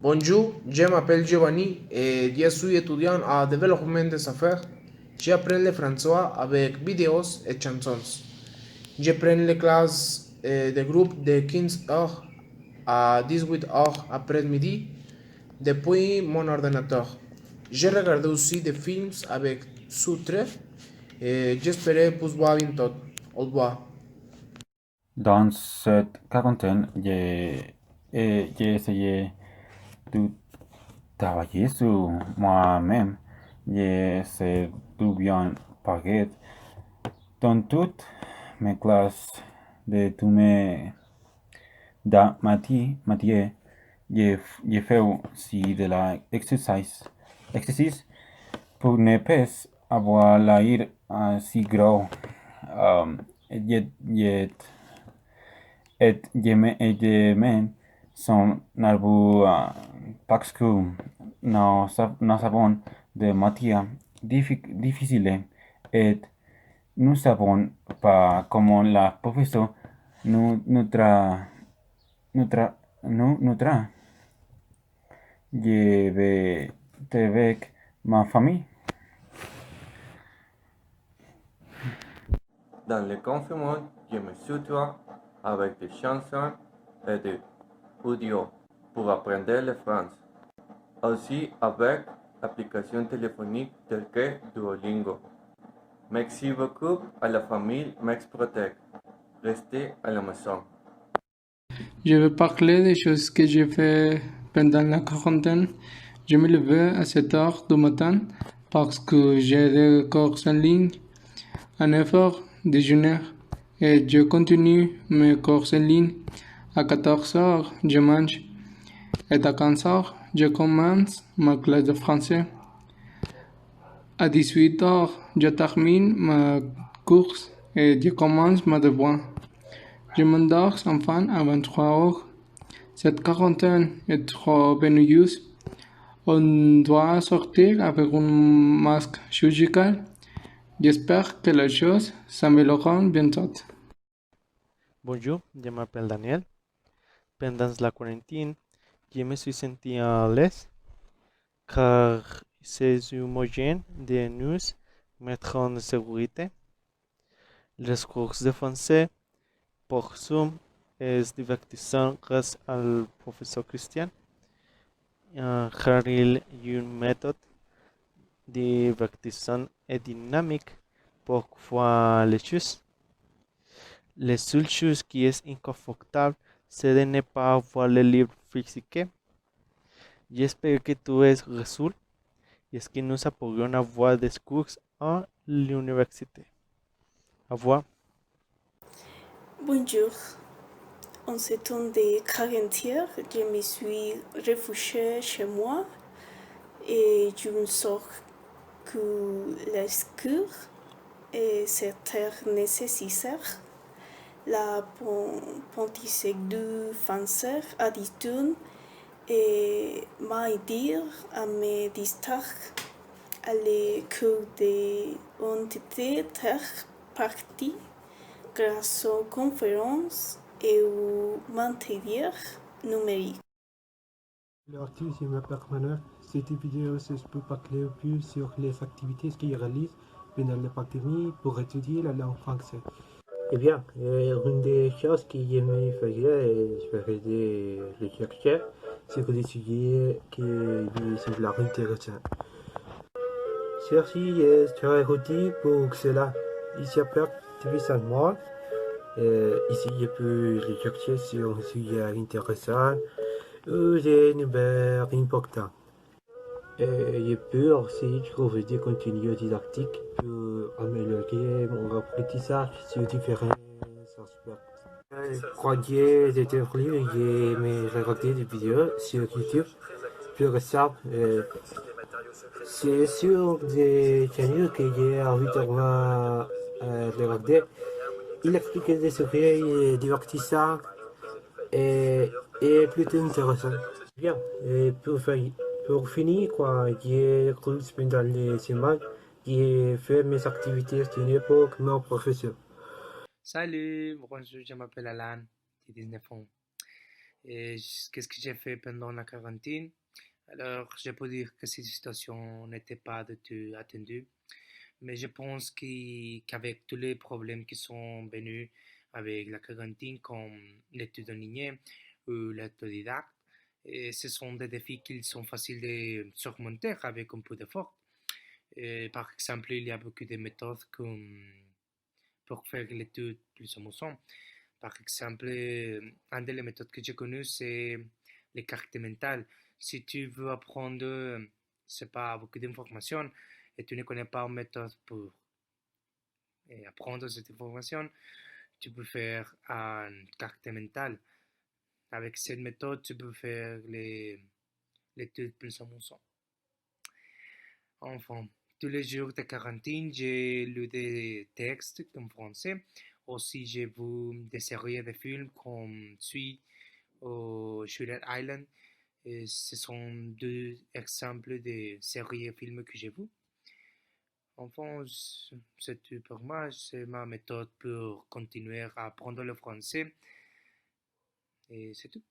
Bonjour, je m'appelle Giovanni et je suis étudiant à développement des affaires. J'apprends le français avec vidéos et chansons. Je prends les classes de groupe de 15 heures à 18 heures après-midi depuis mon ordinateur. Je regarde aussi des films avec sous-titres et j'espère pouvoir bientôt. Au revoir. Dans cette quarantaine, j'ai essayé de travailler sur moi-même. J'essaie de bien paraître dans toutes mes classes de tous mes matières. J'ai fait aussi de exercice pour ne pas avoir l'air si gros. Um, j'ai et son arbre parce que nous avons des matières difficiles et nous savons pas comment la professeure nous tra, nous tra. Je vais avec ma famille. Dans le confinement, je me tutoie avec des chansons et des audios pour apprendre le français. Aussi avec l'application téléphonique telle que Duolingo. Merci beaucoup à la famille MexProtect. Restez à la maison. Je vais parler des choses que j'ai fait pendant la quarantaine. Je me levais à 7 heures du matin parce que j'ai des cours en ligne. À 9 heures, déjeuner. Et je continue mes cours en ligne. À 14 heures, je mange. Et à 15 heures, je commence ma classe de français. À 18 heures, je termine ma course et je commence ma devoir. Je m'endors enfin à 23 heures. Cette quarantaine est trop pénible. On doit sortir avec un masque chirurgical. J'espère que les choses s'amélioreront bientôt. Bonjour, je m'appelle Daniel. Pendant la quarantaine, je me suis senti à l'aise car ces homogènes de nous mettent en sécurité. Les cours de français por Zoom es divertissant grâce al professeur Christian, car il y a une méthode divertissante et dynamique pour voir les choses. La seule chose qui est inconfortable, c'est de ne pas avoir le livre physique. J'espère que tout est résolu et est-ce que nous pourrions avoir des cours à l'université. Au revoir. Bonjour. En ce temps de quarantaine, je me suis réfugiée chez moi et je ne sors que les cours et c'était nécessaire. L'apprentissage du français à distance et m'aider à me distraire. Les cours ont été partis grâce aux conférences et aux matériels numériques. Le artiste, je m'appelle Manuel. Cette vidéo, c'est pour parler un peu sur les activités qu'il réalise pendant la pandémie pour étudier la langue française. Eh bien, une des choses que j'aimais faire, je faisais des recherches sur des sujets qui me semblent intéressants. Ceci est très utile pour cela. Il s'appelle divisionnement. Ici, je peux rechercher sur un sujet intéressant ou des numéros importants. Je peux aussi trouver des contenus didactiques pour améliorer mon apprentissage sur différents aspects. Quand j'étais libre, j'ai regardé des vidéos sur YouTube. Par exemple, c'est sur des chaînes que j'ai envie de regarder. Il explique des sujets divertissants et plutôt intéressants. Bien, et pour finir, quoi, j'ai cru pendant les semaines, j'ai fait mes activités destinées pour mon professeur. Salut, bonjour, je m'appelle Alan, j'ai 19 ans. Qu'est-ce que j'ai fait pendant la quarantaine? Alors, je peux dire que cette situation n'était pas du tout attendue, mais je pense qu'avec tous les problèmes qui sont venus avec la quarantaine, comme l'étude en ligne ou l'autodidacte, et ce sont des défis qui sont faciles de surmonter avec un peu d'effort. Par exemple, il y a beaucoup de méthodes pour faire l'étude plus amusante. Par exemple, une des méthodes que j'ai connues, c'est les cartes mentales. Si tu veux apprendre, c'est pas beaucoup d'informations et tu ne connais pas une méthode pour apprendre cette information, tu peux faire une carte mentale. Avec cette méthode, tu peux faire l'étude plus amusante. Enfin, tous les jours de quarantaine, j'ai lu des textes en français. Aussi, j'ai vu des séries de films comme Sui ou Shooter Island. Et ce sont deux exemples de séries et films que j'ai vus. Enfin, c'est tout pour moi. C'est ma méthode pour continuer à apprendre le français. Et c'est tout.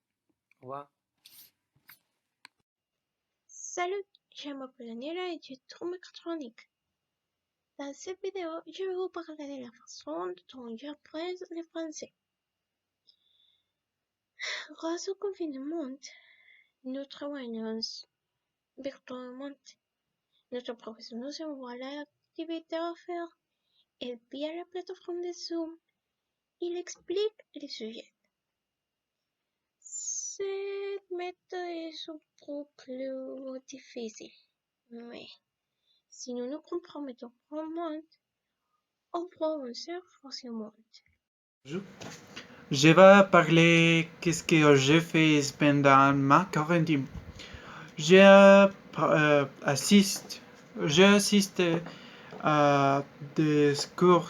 Au revoir. Salut, je m'appelle Daniela et je trouve mécatronique. Dans cette vidéo, je vais vous parler de la façon dont j'apprends le français. Grâce au confinement, nous travaillons virtuellement. Notre professeur nous envoie l'activité à faire et via la plateforme de Zoom, il explique le sujet. Cette méthode est un peu plus difficile, mais si nous nous compromettons vraiment, on peut avancer facilement. Je vais parler qu'est-ce que j'ai fait pendant ma quarantaine. J'assiste à des cours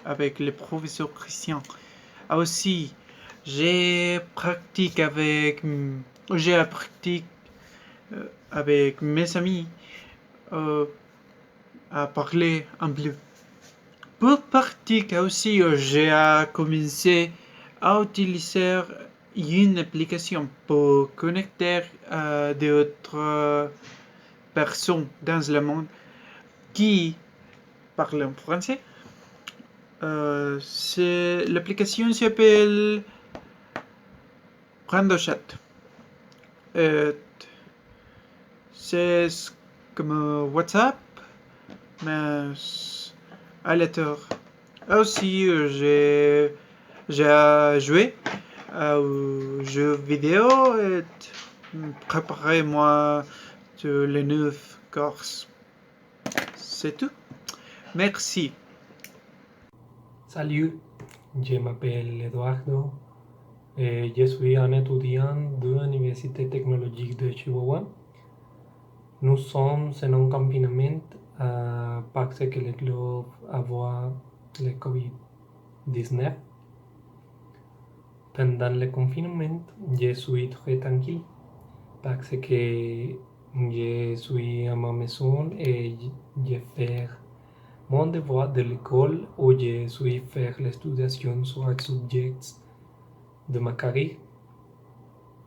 avec le professeur Christian. Aussi, j'ai pratiqué avec mes amis à parler en bleu. Pour pratiquer aussi, j'ai commencé à utiliser une application pour connecter d'autres personnes dans le monde qui parlent en français. L'application s'appelle PrendoChat. C'est comme WhatsApp, mais à l'heure. Aussi, j'ai joué aux jeux vidéo et préparé moi les 9 courses. C'est tout. Merci. Salut, je m'appelle Eduardo et je suis un étudiant de l'Université technologique de Chihuahua. Nous sommes en confinement parce que le globe avait le COVID-19. Pendant le confinement, je suis très tranquille parce que je suis à ma maison et je fais mon devoir de l'école où je suis faire l'étudiation sur les sujets de ma carrière.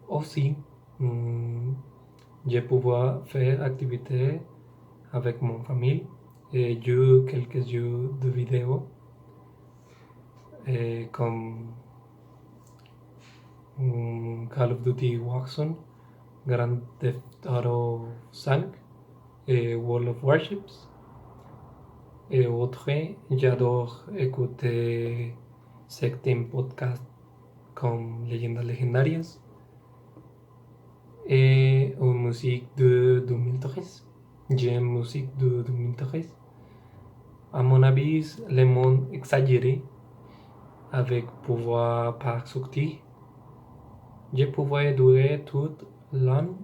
Aussi, je pouvais faire activités avec mon famille et jouer quelques jeux de vidéo comme Call of Duty Warzone, Grand Theft Auto 5 et World of Warships. Et autre, j'adore écouter certains podcasts comme Leyendas Legendarias et musique de 2013. J'aime musique de 2013. À mon avis, le monde exagéré avec pouvoir par sortir. Je pouvais durer toute l'année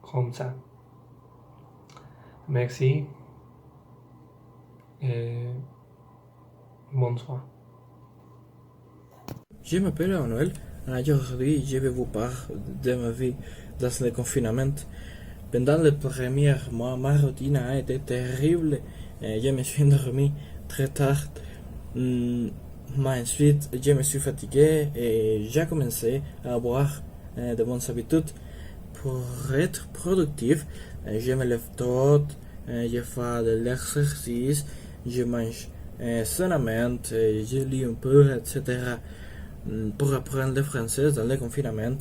comme ça. Merci et bonsoir. Je m'appelle Emmanuel. Aujourd'hui, je vais vous parler de ma vie dans le confinement. Pendant les premiers mois, ma routine a été terrible. Je me suis endormi très tard. Ensuite, je me suis fatigué et j'ai commencé à boire de bonnes habitudes. Pour être productif, je me lève tôt, je fais de l'exercice, je mange sainement, je lis un peu, etc. Pour apprendre le français dans le confinement,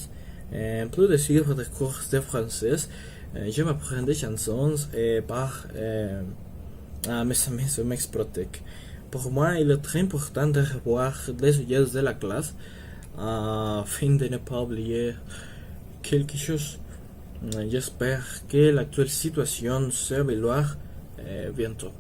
en plus de suivre des cours de français, je m'apprends des chansons par mes amis Mexprotec. Pour moi, il est très important de revoir les sujets de la classe afin de ne pas oublier quelque chose. J'espère que l'actuelle situation s'améliore bientôt.